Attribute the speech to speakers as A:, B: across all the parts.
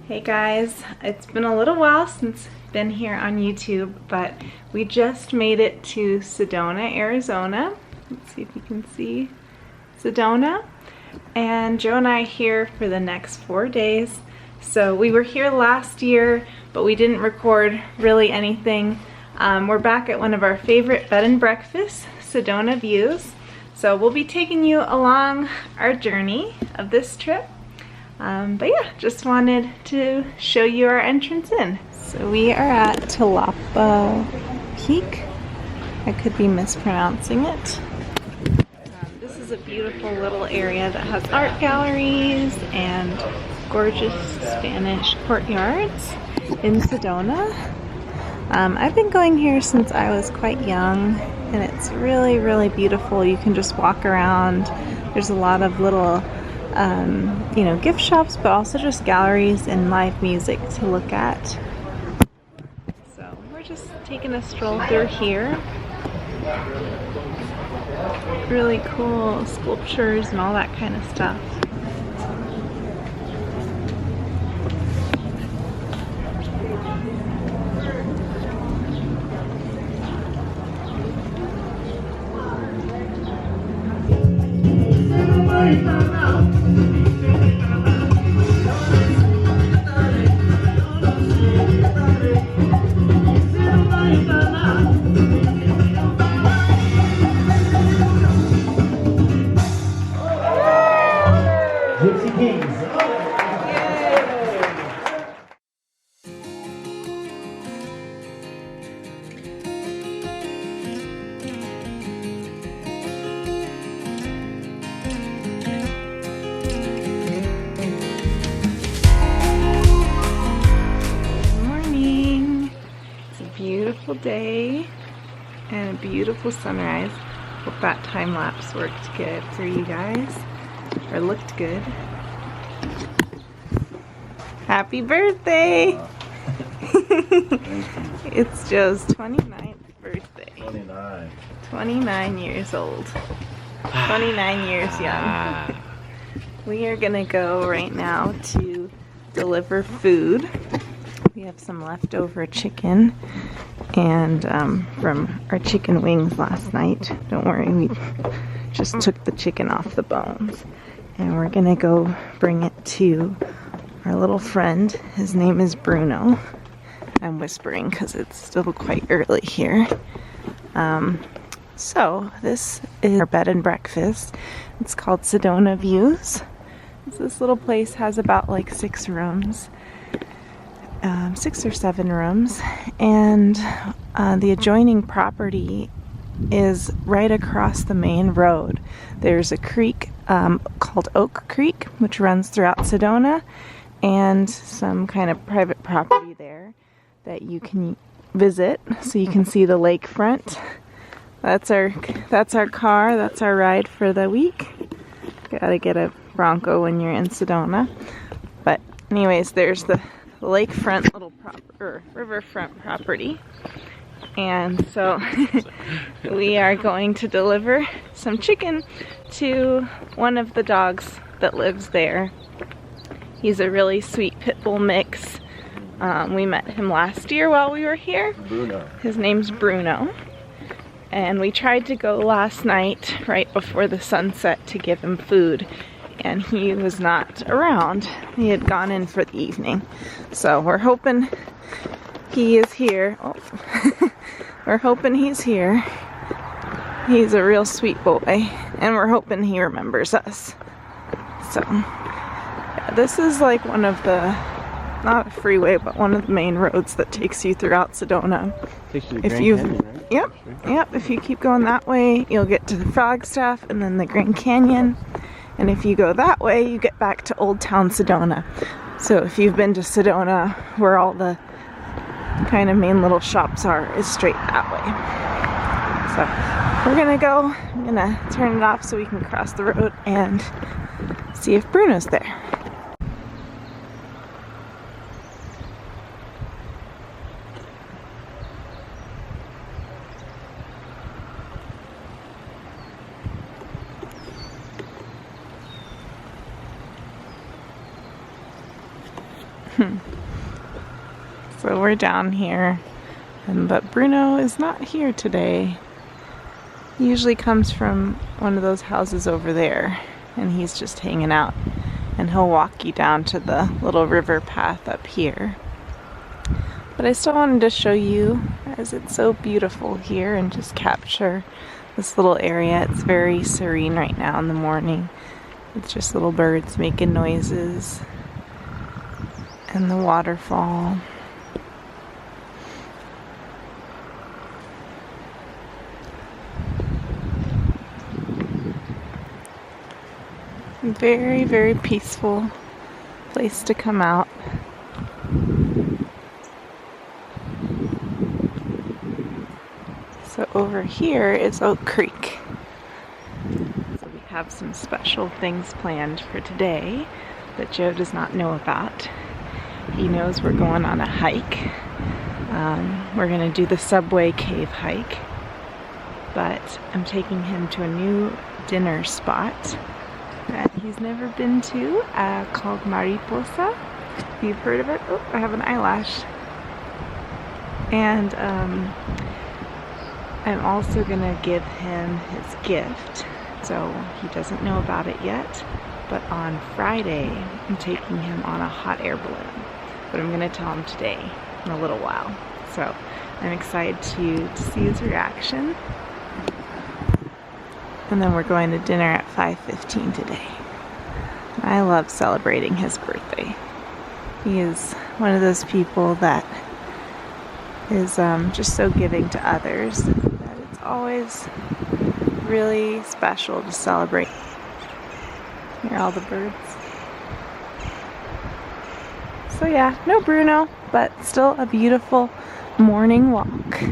A: Hey guys, it's been a little while since I've been here on YouTube, but we just made it to Sedona, Arizona. Let's see if you can see Sedona. And Joe and I are here for the next 4 days. So we were here last year, but we didn't record really anything. We're back at one of our favorite bed and breakfasts, Sedona Views. So we'll be taking you along our journey of this trip. But yeah, just wanted to show you our entrance in. So we are at Talapa Peak. I could be mispronouncing it. This is a beautiful little area that has art galleries and gorgeous Spanish courtyards in Sedona. I've been going here since I was quite young, and it's really, really beautiful. You can just walk around. There's a lot of little gift shops, but also just galleries and live music to look at. So we're just taking a stroll through here. Really cool sculptures and all that kind of stuff.
B: Gypsy Kings.
A: Good morning. It's a beautiful day and a beautiful sunrise. Hope that time lapse worked good for you guys. Or looked good. Happy birthday! It's Joe's 29th birthday.
B: 29.
A: 29 years old. 29 years young. We are gonna go right now to deliver food. We have some leftover chicken and from our chicken wings last night. Don't worry, we just took the chicken off the bones. And we're gonna go bring it to our little friend. His name is Bruno. I'm whispering because it's still quite early here. So this is our bed and breakfast. It's called Sedona Views. This little place has about like 6 rooms. 6 or 7 rooms. And the adjoining property is right across the main road. There's a creek called Oak Creek, which runs throughout Sedona, and some kind of private property there that you can visit, so you can see the lakefront. That's our car. That's our ride for the week. Gotta get a Bronco when you're in Sedona. But anyways, there's the lakefront little riverfront property. And so we are going to deliver some chicken to one of the dogs that lives there. He's a really sweet pit bull mix. We met him last year while we were here.
B: Bruno.
A: His name's Bruno. And we tried to go last night right before the sunset to give him food. And he was not around. He had gone in for the evening. So we're hoping he is here. Oh. We're hoping he's here. He's a real sweet boy, and we're hoping he remembers us. So, yeah, this is like one of the, not a freeway, but one of the main roads that takes you throughout Sedona.
B: Takes you to the Grand Canyon, right?
A: Yep. If you keep going that way, you'll get to the Flagstaff and then the Grand Canyon. And if you go that way, you get back to Old Town Sedona. So if you've been to Sedona, where all the kind of main little shops are, is straight that way. So we're gonna go. I'm gonna turn it off so we can cross the road and see if Bruno's there. So we're down here, but Bruno is not here today. He usually comes from one of those houses over there, and he's just hanging out. And he'll walk you down to the little river path up here. But I still wanted to show you, as it's so beautiful here, and just capture this little area. It's very serene right now in the morning. It's just little birds making noises and the waterfall. Very, very peaceful place to come out. So over here is Oak Creek. So we have some special things planned for today that Joe does not know about. He knows we're going on a hike. We're going to do the Subway Cave hike. But I'm taking him to a new dinner spot that he's never been to, called Mariposa. If you've heard of it. Oh, I have an eyelash. And I'm also gonna give him his gift, so he doesn't know about it yet. But on Friday, I'm taking him on a hot air balloon. But I'm gonna tell him today, in a little while. So I'm excited to see his reaction. And then we're going to dinner at 5:15 today. I love celebrating his birthday. He is one of those people that is just so giving to others that it's always really special to celebrate. Hear all the birds. So yeah, no Bruno, but still a beautiful morning walk.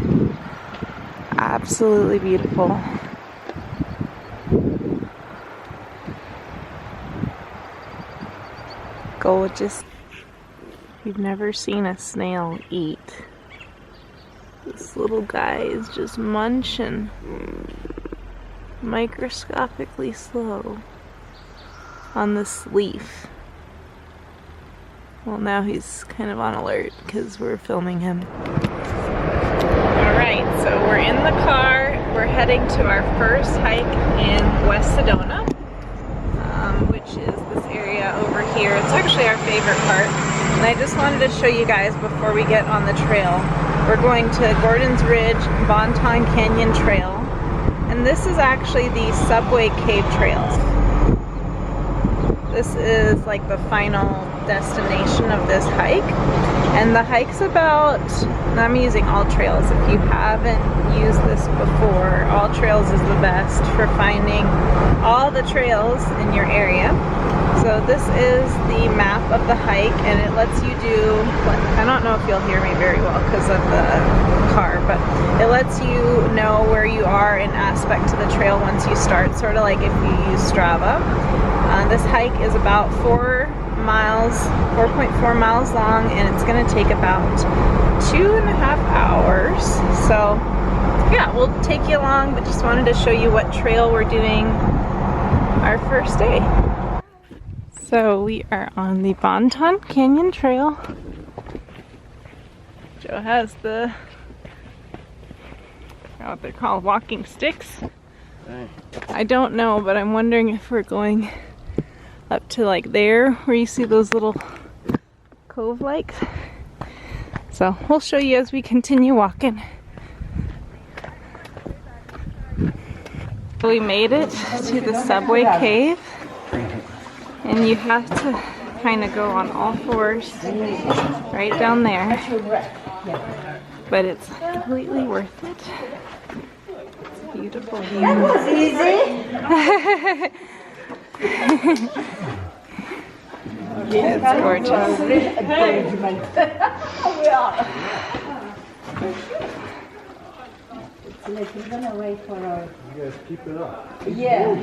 A: Absolutely beautiful. Gorgeous. You've never seen a snail eat. This little guy is just munching. Microscopically slow on this leaf. Well, now he's kind of on alert because we're filming him. Alright, so we're in the car. We're heading to our first hike in West Sedona, which is this area over here. It's actually our favorite part. And I just wanted to show you guys before we get on the trail. We're going to Gordon's Ridge Bonton Canyon Trail. And this is actually the Subway Cave Trails. This is like the final destination of this hike. And the hike's about, and I'm using All Trails. If you haven't used this before, All Trails is the best for finding all the trails in your area. So this is the map of the hike, and it lets you do, I don't know if you'll hear me very well because of the car, but it lets you know where you are in aspect to the trail once you start, sort of like if you use Strava. This hike is about 4.4 miles long, and it's going to take about 2.5 hours. So yeah, we'll take you along, but just wanted to show you what trail we're doing our first day. So we are on the Bonton Canyon Trail. Joe has the, I don't know what they're called, walking sticks. I don't know, but I'm wondering if we're going up to like there where you see those little cove lakes. So we'll show you as we continue walking. We made it to the Subway Cave, and you have to kind of go on all fours right down there, but it's completely worth it. It's a beautiful view.
C: That was easy.
A: It's gorgeous.
C: Like we're gonna wait for our...
B: You guys keep it up.
C: Yeah,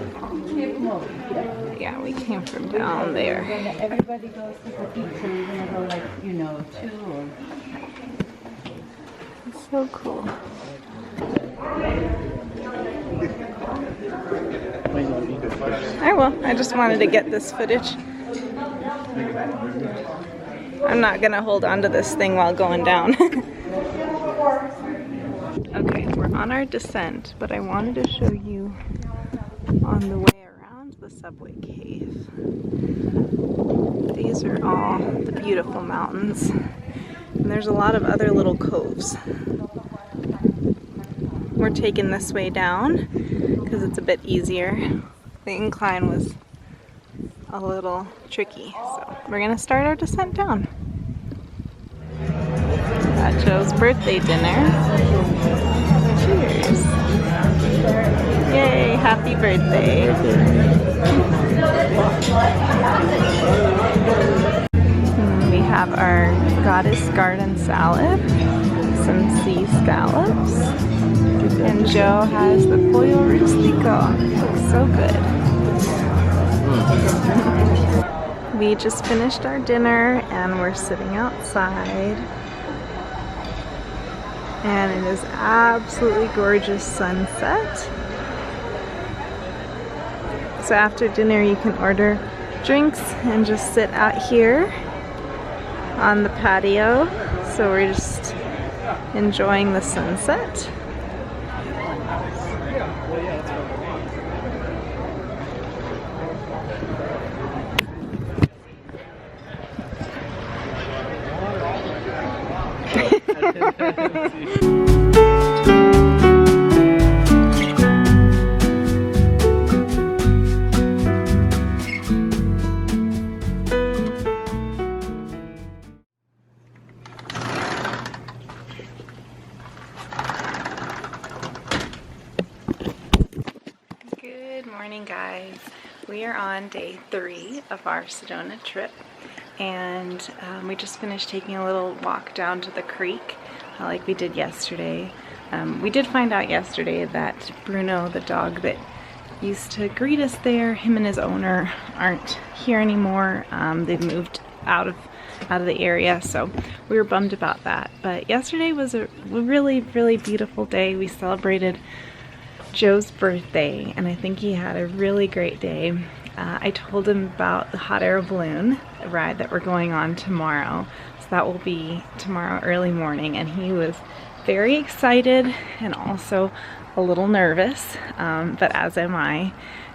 C: keep moving.
A: Yeah, we came from down there.
C: Everybody goes to the picture. We're gonna go like, you know, 2 or...
A: It's so cool. I will. I just wanted to get this footage. I'm not gonna hold on to this thing while going down. Okay, we're on our descent, but I wanted to show you on the way around the subway cave. These are all the beautiful mountains, and there's a lot of other little coves. We're taking this way down because it's a bit easier. The incline was a little tricky, so we're gonna start our descent down. Got Joe's birthday dinner. Cheers! Yay! Happy birthday! We have our goddess garden salad, some sea scallops, and Joe has the pollo rustico. Looks so good. We just finished our dinner and we're sitting outside. And it is absolutely gorgeous sunset. So after dinner you can order drinks and just sit out here on the patio. So we're just enjoying the sunset. Good morning, guys. We are on day 3 of our Sedona trip, and we just finished taking a little walk down to the creek like we did yesterday. We did find out yesterday that Bruno, the dog that used to greet us there, him and his owner aren't here anymore. They've moved out of the area, so we were bummed about that. But yesterday was a really, really beautiful day. We celebrated Joe's birthday, and I think he had a really great day. I told him about the hot air balloon ride that we're going on tomorrow, so that will be tomorrow early morning, and he was very excited and also a little nervous, but as am I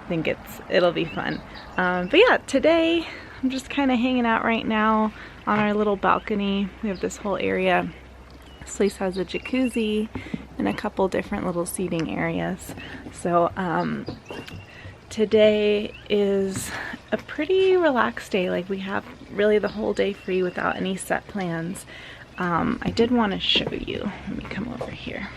A: think it'll be fun. But yeah, today I'm just kind of hanging out right now on our little balcony. We have this whole area. This place has a jacuzzi and a couple different little seating areas. So today is a pretty relaxed day. Like, we have really the whole day free without any set plans. I did want to show you. Let me come over here.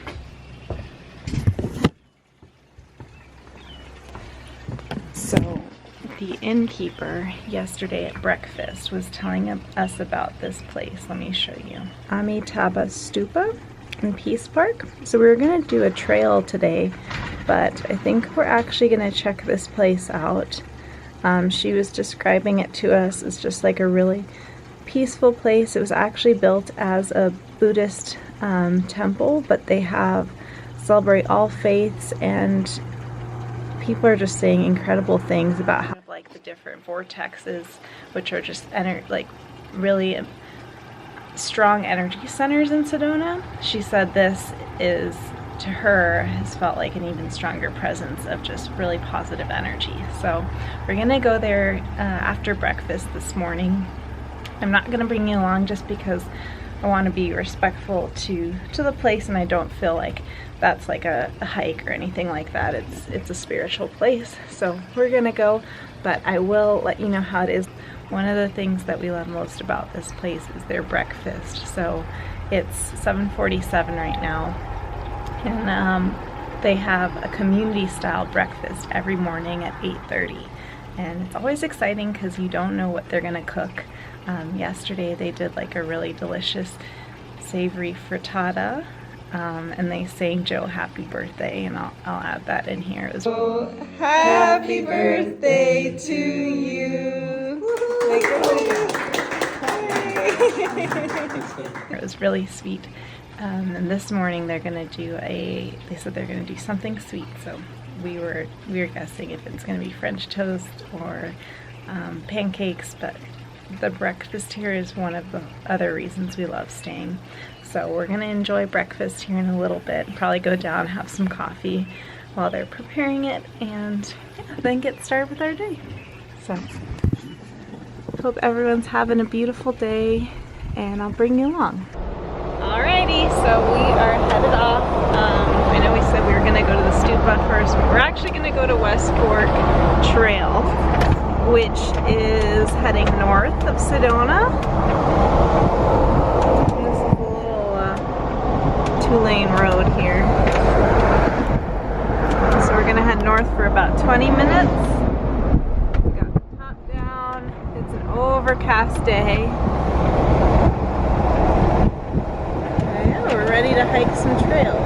A: So the innkeeper yesterday at breakfast was telling us about this place. Let me show you. Amitabha Stupa in Peace Park. So we were going to do a trail today, but I think we're actually going to check this place out. She was describing it to us as just like a really peaceful place. It was actually built as a Buddhist temple, but they celebrate all faiths, and people are just saying incredible things about how like the different vortexes, which are just like really strong energy centers in Sedona. She said this is, to her, has felt like an even stronger presence of just really positive energy. So we're gonna go there after breakfast this morning. I'm not gonna bring you along just because I want to be respectful to the place, and I don't feel like that's like a hike or anything like that. It's a spiritual place, so we're gonna go, but I will let you know how it is. One of the things that we love most about this place is their breakfast. So it's 7:47 right now, and they have a community style breakfast every morning at 8:30, and it's always exciting because you don't know what they're gonna cook. Yesterday they did like a really delicious savory frittata, and they sang Joe happy birthday, and I'll add that in here as well. Happy birthday to you. It was really sweet. And this morning they're gonna do they said they're gonna do something sweet, so we were guessing if it's gonna be French toast or pancakes, but the breakfast here is one of the other reasons we love staying. So we're gonna enjoy breakfast here in a little bit, probably go down, have some coffee while they're preparing it, and yeah, then get started with our day. So, hope everyone's having a beautiful day, and I'll bring you along. Alrighty, so we are headed off. I know we said we were gonna go to the Stupa first, but we're actually gonna go to West Fork Trail, which is heading north of Sedona. This is a little two-lane road here. So we're gonna head north for about 20 minutes. We got the top down. It's an overcast day. Yeah, we're ready to hike some trails.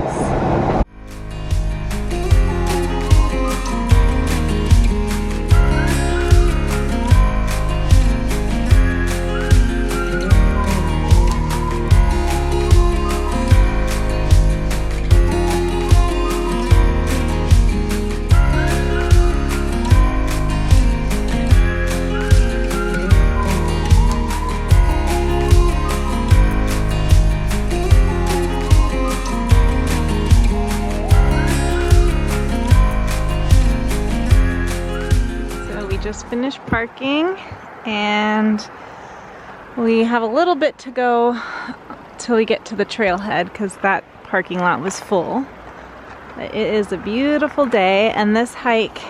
A: Just finished parking, and we have a little bit to go till we get to the trailhead because that parking lot was full. It is a beautiful day, and this hike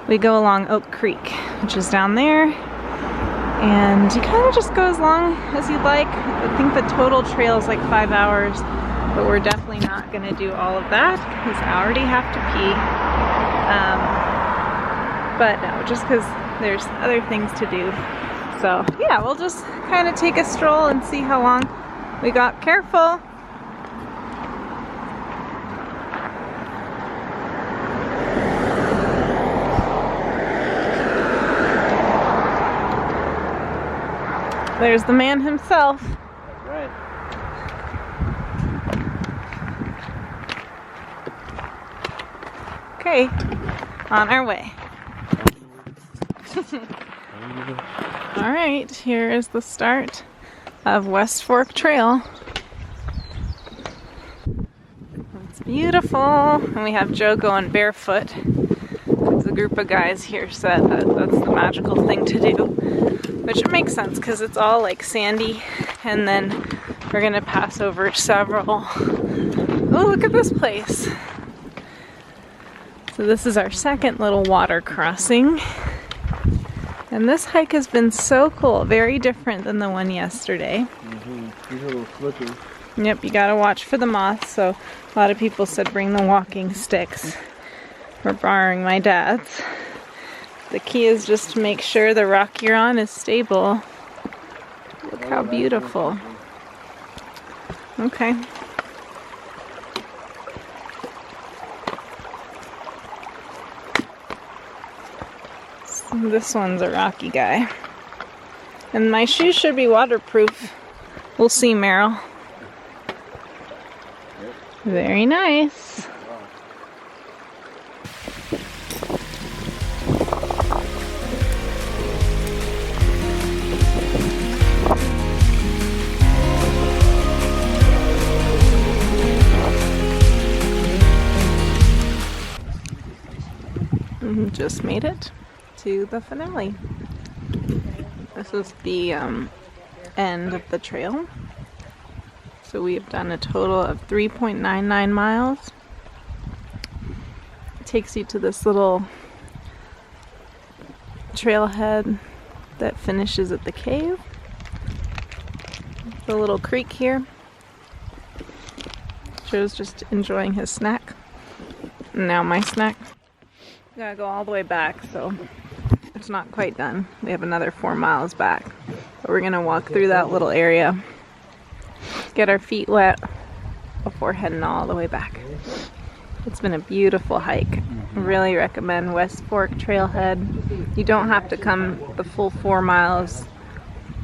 A: we go along Oak Creek, which is down there, and you kind of just go as long as you'd like. I think the total trail is like 5 hours, but we're definitely not going to do all of that because I already have to pee. But no, just because there's other things to do. So yeah, we'll just kind of take a stroll and see how long we got. Careful! There's the man himself.
B: Right.
A: Okay, on our way. All right, here is the start of West Fork Trail. It's beautiful, and we have Joe going barefoot. The group of guys here said that that's the magical thing to do, which makes sense because it's all like sandy, and then we're gonna pass over several. Oh, look at this place. So this is our second little water crossing. And this hike has been so cool, very different than the one yesterday.
B: These are a little slippy.
A: Yep, you gotta watch for the moths, so a lot of people said bring the walking sticks. We're borrowing my dad's. The key is just to make sure the rock you're on is stable. Look how beautiful. Okay. This one's a rocky guy. And my shoes should be waterproof. We'll see, Meryl. Very nice. Just made it to the finale. This is the end of the trail. So we have done a total of 3.99 miles. It takes you to this little trailhead that finishes at the cave. The little creek here. Joe's just enjoying his snack. And now my snack. We gotta go all the way back, so it's not quite done. We have another 4 miles back. But we're gonna walk through that little area, get our feet wet before heading all the way back. It's been a beautiful hike. I really recommend West Fork Trailhead. You don't have to come the full 4 miles,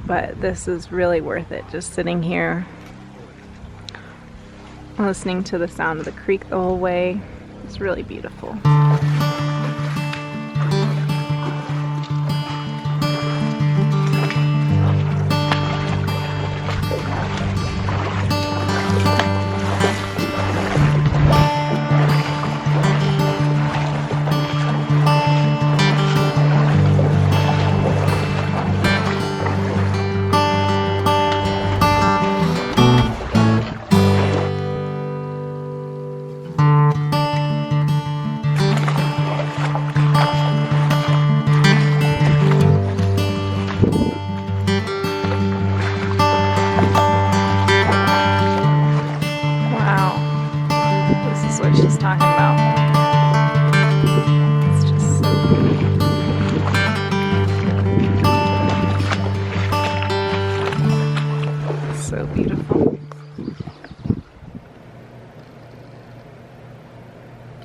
A: but this is really worth it. Just sitting here, listening to the sound of the creek the whole way. It's really beautiful.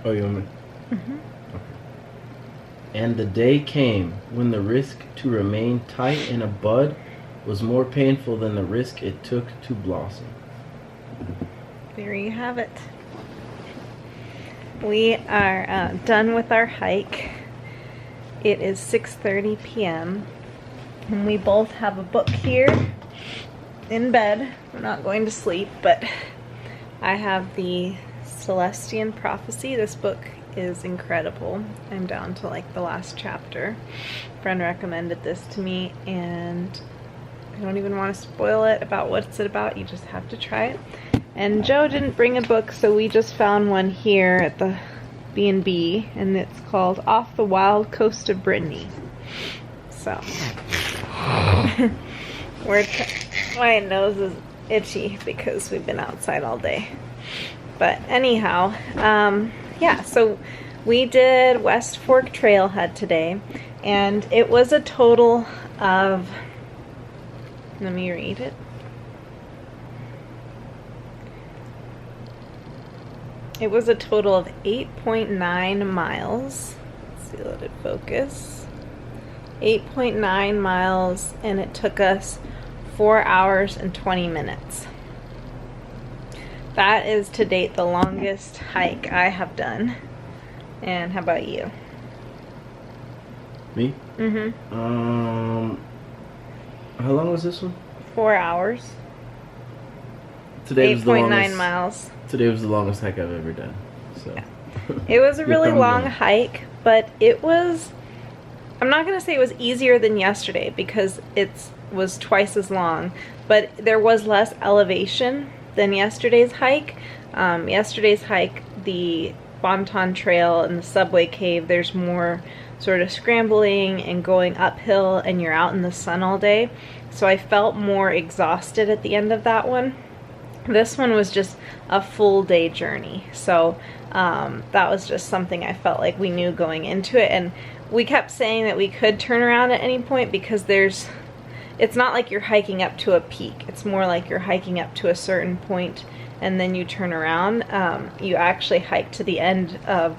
D: Oh, you want me? And the day came when the risk to remain tight in a bud was more painful than the risk it took to blossom.
A: There you have it. We are done with our hike. It is 6:30 p.m. and we both have a book here in bed. We're not going to sleep, but I have the Celestian Prophecy. This book is incredible. I'm down to like the last chapter. A friend recommended this to me, and I don't even want to spoil it about what's it about. You just have to try it. And Joe didn't bring a book, so we just found one here at the B&B, and it's called Off the Wild Coast of Brittany. So, my nose is itchy because we've been outside all day. But anyhow, yeah, so we did West Fork Trailhead today, and it was a total of, let me read it. It was a total of 8.9 miles. Let's see, let it focus. 8.9 miles, and it took us 4 hours and 20 minutes. That is to date the longest hike I have done. And how about you?
D: Me?
A: Mm-hmm.
D: How long was this one?
A: 4 hours.
D: Today was the
A: 8.9
D: longest.
A: miles.
D: Today was the longest hike I've ever done. So.
A: Yeah. It was a
D: Good
A: really
D: thumbs
A: long
D: up.
A: hike, but it was, I'm not going to say it was easier than yesterday because it was twice as long, but there was less elevation than yesterday's hike. Yesterday's hike, the Bonton Trail and the Subway Cave, there's more sort of scrambling and going uphill, and you're out in the sun all day. So I felt more exhausted at the end of that one. This one was just a full day journey. So that was just something I felt like we knew going into it. And we kept saying that we could turn around at any point because it's not like you're hiking up to a peak. It's more like you're hiking up to a certain point and then you turn around. You actually hike to the end of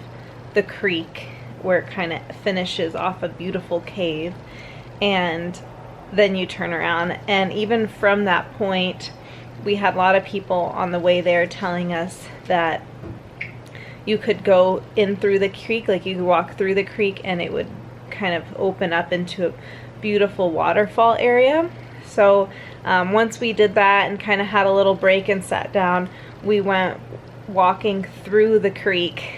A: the creek where it kind of finishes off a beautiful cave, and then you turn around. And even from that point, we had a lot of people on the way there telling us that you could go in through the creek, like you could walk through the creek and it would kind of open up into a beautiful waterfall area. So once we did that and kind of had a little break and sat down, we went walking through the creek,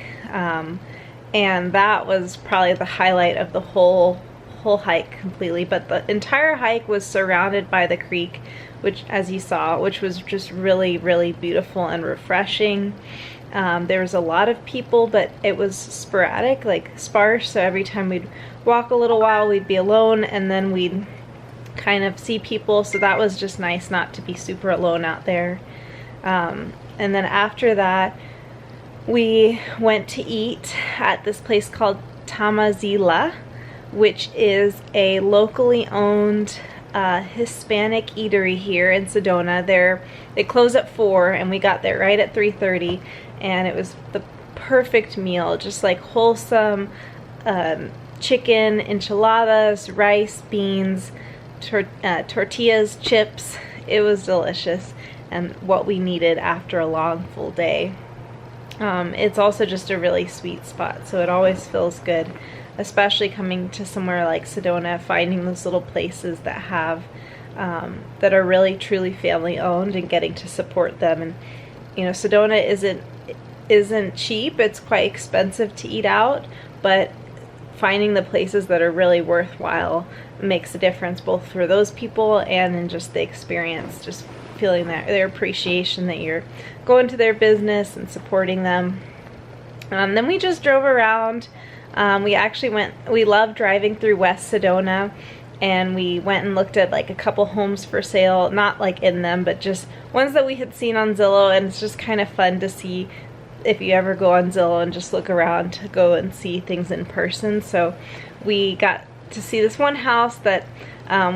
A: and that was probably the highlight of the whole hike completely. But the entire hike was surrounded by the creek, which, as you saw, which was just really, really beautiful and refreshing. There was a lot of people, but it was sporadic, like sparse. So every time we'd walk a little while, we'd be alone, and then we'd kind of see people. So that was just nice not to be super alone out there. And then after that, we went to eat at this place called Tamazila, which is a locally owned Hispanic eatery here in Sedona. They close at 4, and we got there right at 3:30, and it was the perfect meal, just like wholesome chicken, enchiladas, rice, beans, tortillas, chips. It was delicious and what we needed after a long full day. It's also just a really sweet spot, so it always feels good, especially coming to somewhere like Sedona, finding those little places that have that are really truly family owned and getting to support them. And you know, Sedona isn't cheap. It's quite expensive to eat out, but finding the places that are really worthwhile makes a difference, both for those people and in just the experience, just feeling their appreciation that you're going to their business and supporting them. Then we just drove around. We love driving through West Sedona, and we went and looked at like a couple homes for sale, not like in them, but just ones that we had seen on Zillow. And it's just kind of fun to see, if you ever go on Zillow and just look around, to go and see things in person. So we got to see this one house that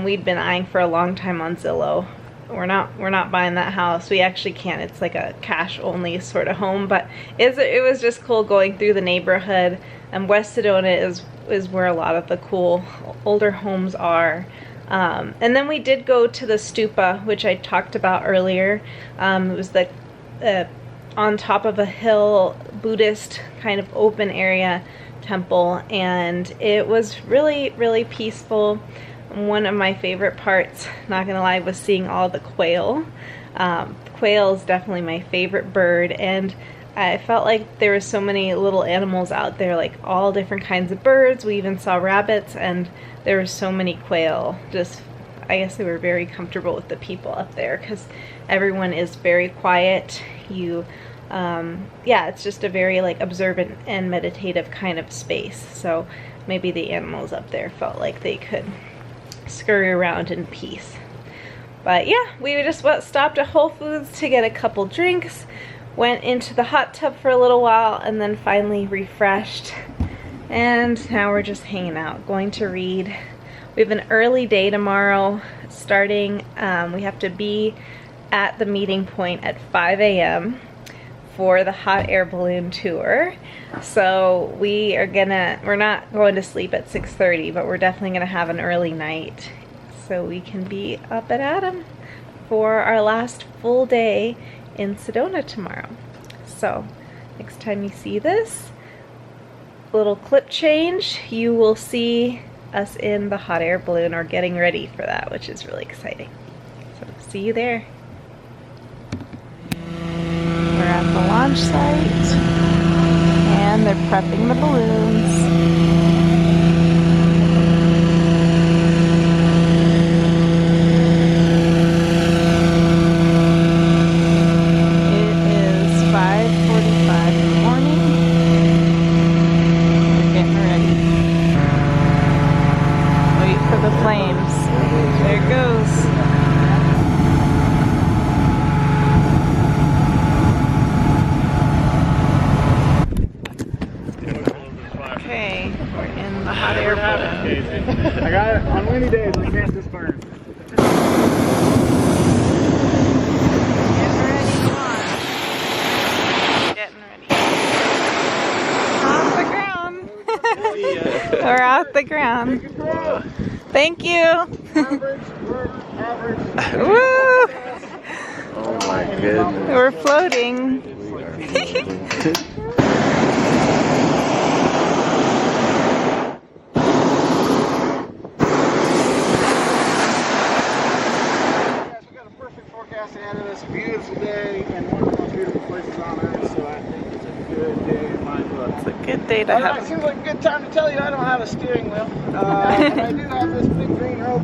A: we'd been eyeing for a long time on Zillow. we're not buying that house. We actually can't. It's like a cash only sort of home, but it was just cool going through the neighborhood. And West Sedona is where a lot of the cool older homes are. And then we did go to the stupa, which I talked about earlier. It was the on top of a hill, Buddhist kind of open area temple, and it was really, really peaceful. One of my favorite parts, not gonna lie, was seeing all the quail. Quail is definitely my favorite bird, and I felt like there were so many little animals out there, like all different kinds of birds. We even saw rabbits, and there were so many quail. Just, I guess they were very comfortable with the people up there because everyone is very quiet. Yeah, it's just a very like observant and meditative kind of space. So maybe the animals up there felt like they could scurry around in peace. But yeah, we just stopped at Whole Foods to get a couple drinks, went into the hot tub for a little while, and then finally refreshed. And now we're just hanging out, going to read. We have an early day tomorrow starting. We have to be at the meeting point at 5 a.m. for the hot air balloon tour. So we're not going to sleep at 6:30, but we're definitely gonna have an early night so we can be up and at 'em for our last full day in Sedona tomorrow. So next time you see this little clip change, you will see us in the hot air balloon or getting ready for that, which is really exciting. So see you there. We're at the launch site and they're prepping the balloons.
B: I got it. On windy days, I can't just burn.
A: Getting ready. Off the ground. We're off the ground. Thank you.
B: Average, work, average.
A: Woo!
D: Oh my goodness.
A: We're floating.
B: Ahead of us, a beautiful day and one of the most beautiful places on earth, so I think it's a good day in my book.
A: It's a good day to have.
B: Alright, seems like a good time to tell you I don't have a steering wheel, but I do have this big green rope.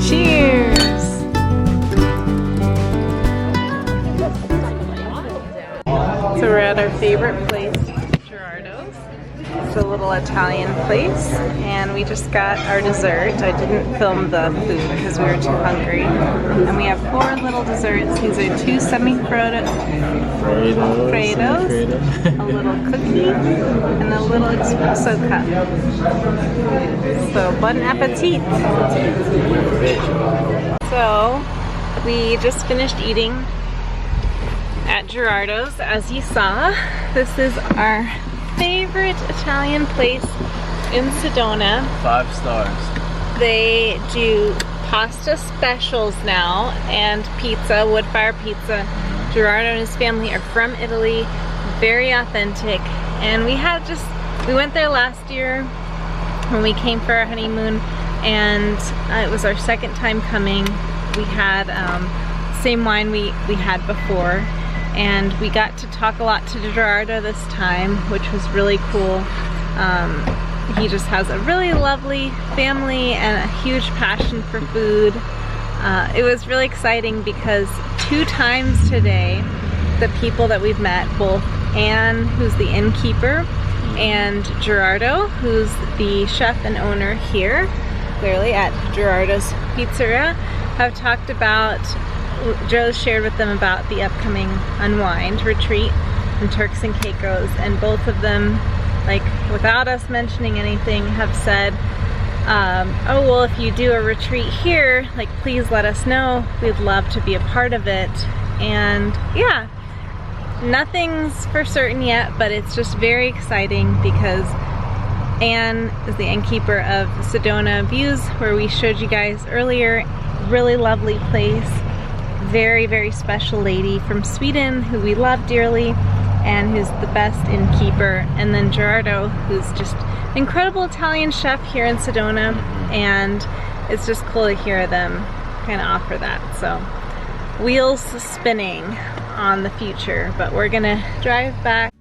B: Cheers! So we're at our
A: favorite place, Gerardo's. It's a little Italian place, and we just got our dessert. I didn't film the food because we were too hungry. And we have 4 little desserts. These are 2 semi-Fredos, a little cookie, and a little espresso cup. So, bon appetit! So, we just finished eating at Gerardo's, as you saw. This is our favorite Italian place in Sedona.
B: 5 stars.
A: They do pasta specials now and pizza, wood fire pizza. Gerardo and his family are from Italy, very authentic. And we went there last year when we came for our honeymoon, and it was our 2nd time coming. We had same wine we had before. And we got to talk a lot to Gerardo this time, which was really cool. He just has a really lovely family and a huge passion for food. It was really exciting because 2 times today, the people that we've met, both Anne, who's the innkeeper, and Gerardo, who's the chef and owner here, clearly at Gerardo's Pizzeria, have talked about, Joe shared with them about the upcoming Unwind retreat in Turks and Caicos, and both of them, like without us mentioning anything, have said, oh well, if you do a retreat here, like please let us know, we'd love to be a part of it. And yeah, nothing's for certain yet, but it's just very exciting because Anne is the innkeeper of Sedona Views, where we showed you guys earlier. Really lovely place. Very, very special lady from Sweden who we love dearly and who's the best innkeeper. And then Gerardo, who's just an incredible Italian chef here in Sedona, and it's just cool to hear them kind of offer that. So, wheels spinning on the future, but we're gonna drive back